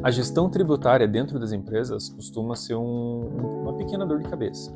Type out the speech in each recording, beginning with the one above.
A gestão tributária dentro das empresas costuma ser uma pequena dor de cabeça.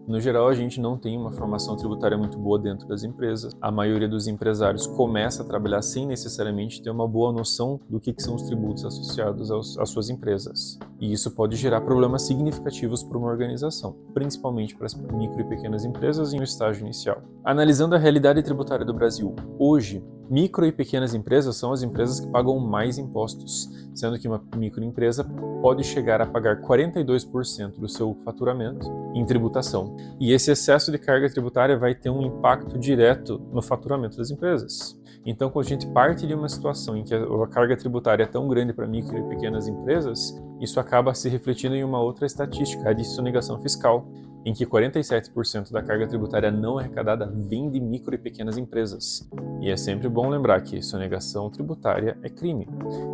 No geral, a gente não tem uma formação tributária muito boa dentro das empresas. A maioria dos empresários começa a trabalhar sem necessariamente ter uma boa noção do que são os tributos associados às suas empresas. E isso pode gerar problemas significativos para uma organização, principalmente para as micro e pequenas empresas em um estágio inicial. Analisando a realidade tributária do Brasil, hoje, micro e pequenas empresas são as empresas que pagam mais impostos, sendo que uma microempresa pode chegar a pagar 42% do seu faturamento em tributação. E esse excesso de carga tributária vai ter um impacto direto no faturamento das empresas. Então, quando a gente parte de uma situação em que a carga tributária é tão grande para micro e pequenas empresas, isso acaba se refletindo em uma outra estatística, a de sonegação fiscal, em que 47% da carga tributária não arrecadada vem de micro e pequenas empresas. E é sempre bom lembrar que sonegação tributária é crime,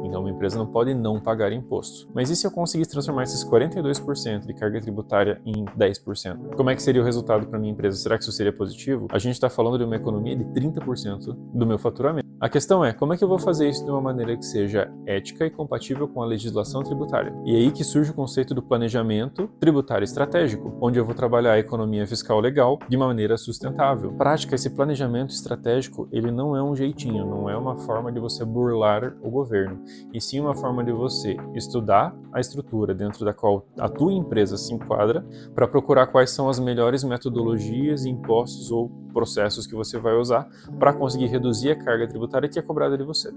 então uma empresa não pode não pagar imposto. Mas e se eu conseguisse transformar esses 42% de carga tributária em 10%? Como é que seria o resultado para minha empresa? Será que isso seria positivo? A gente está falando de uma economia de 30% do meu faturamento. A questão é, como é que eu vou fazer isso de uma maneira que seja ética e compatível com a legislação tributária? E é aí que surge o conceito do planejamento tributário estratégico, onde eu vou trabalhar a economia fiscal legal de maneira sustentável. Na prática, esse planejamento estratégico, ele não é um jeitinho, não é uma forma de você burlar o governo, e sim uma forma de você estudar a estrutura dentro da qual a tua empresa se enquadra para procurar quais são as melhores metodologias, impostos ou processos que você vai usar para conseguir reduzir a carga tributária que é cobrada de você.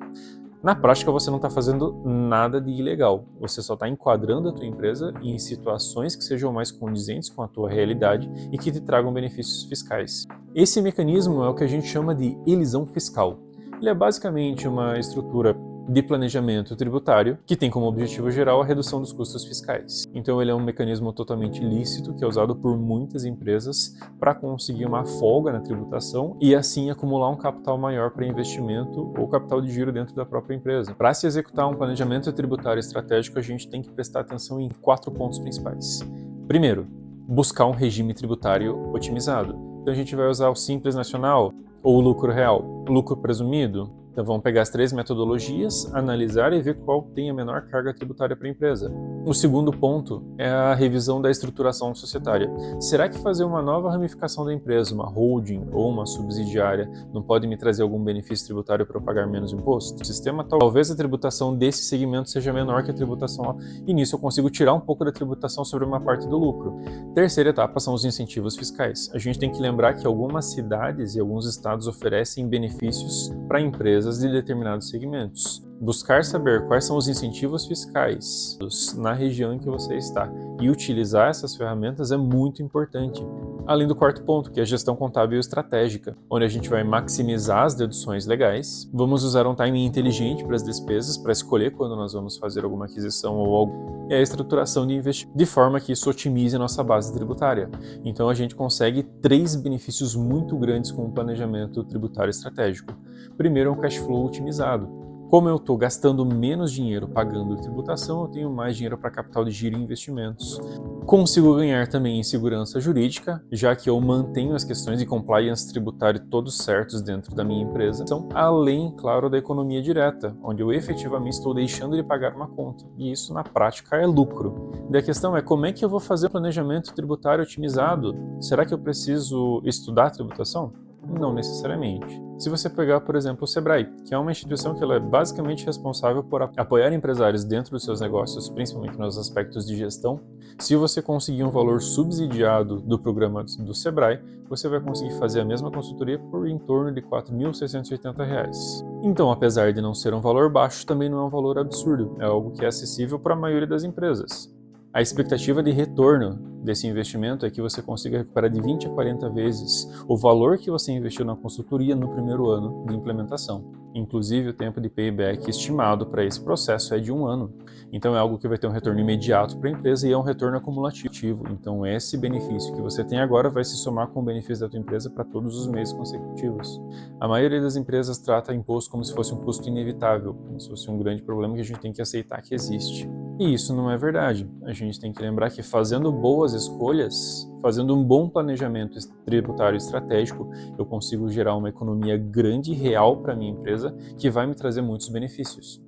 Na prática, você não está fazendo nada de ilegal, você só está enquadrando a tua empresa em situações que sejam mais condizentes com a tua realidade e que te tragam benefícios fiscais. Esse mecanismo é o que a gente chama de elisão fiscal. Ele é basicamente uma estrutura de planejamento tributário que tem como objetivo geral a redução dos custos fiscais. Então ele é um mecanismo totalmente lícito que é usado por muitas empresas para conseguir uma folga na tributação e assim acumular um capital maior para investimento ou capital de giro dentro da própria empresa. Para se executar um planejamento tributário estratégico, a gente tem que prestar atenção em 4 pontos principais. Primeiro, buscar um regime tributário otimizado. Então a gente vai usar o Simples Nacional ou o lucro real, lucro presumido. Então vamos pegar as 3 metodologias, analisar e ver qual tem a menor carga tributária para a empresa. O segundo ponto é a revisão da estruturação societária. Será que fazer uma nova ramificação da empresa, uma holding ou uma subsidiária, não pode me trazer algum benefício tributário para eu pagar menos imposto? O sistema, talvez a tributação desse segmento seja menor que a tributação e nisso eu consigo tirar um pouco da tributação sobre uma parte do lucro. Terceira etapa são os incentivos fiscais. A gente tem que lembrar que algumas cidades e alguns estados oferecem benefícios para empresas de determinados segmentos. Buscar saber quais são os incentivos fiscais na região em que você está e utilizar essas ferramentas é muito importante. Além do quarto ponto, que é a gestão contábil estratégica, onde a gente vai maximizar as deduções legais, vamos usar um timing inteligente para as despesas, para escolher quando nós vamos fazer alguma aquisição ou algo, e a estruturação de investimento, de forma que isso otimize a nossa base tributária. Então a gente consegue 3 benefícios muito grandes com o planejamento tributário estratégico. Primeiro é um cash flow otimizado. Como eu estou gastando menos dinheiro pagando tributação, eu tenho mais dinheiro para capital de giro e investimentos. Consigo ganhar também em segurança jurídica, já que eu mantenho as questões de compliance tributário todos certos dentro da minha empresa, além, claro, da economia direta, onde eu efetivamente estou deixando de pagar uma conta, e isso na prática é lucro. E a questão é como é que eu vou fazer o planejamento tributário otimizado? Será que eu preciso estudar tributação? Não necessariamente. Se você pegar, por exemplo, o Sebrae, que é uma instituição que ela é basicamente responsável por apoiar empresários dentro dos seus negócios, principalmente nos aspectos de gestão, se você conseguir um valor subsidiado do programa do Sebrae, você vai conseguir fazer a mesma consultoria por em torno de R$ 4.680. Então, apesar de não ser um valor baixo, também não é um valor absurdo, é algo que é acessível para a maioria das empresas. A expectativa de retorno desse investimento é que você consiga recuperar de 20 a 40 vezes o valor que você investiu na consultoria no primeiro ano de implementação. Inclusive, o tempo de payback estimado para esse processo é de 1 ano. Então, é algo que vai ter um retorno imediato para a empresa e é um retorno acumulativo. Então, esse benefício que você tem agora vai se somar com o benefício da tua empresa para todos os meses consecutivos. A maioria das empresas trata imposto como se fosse um custo inevitável, como se fosse um grande problema que a gente tem que aceitar que existe. E isso não é verdade. A gente tem que lembrar que fazendo boas escolhas, fazendo um bom planejamento tributário estratégico, eu consigo gerar uma economia grande e real para a minha empresa que vai me trazer muitos benefícios.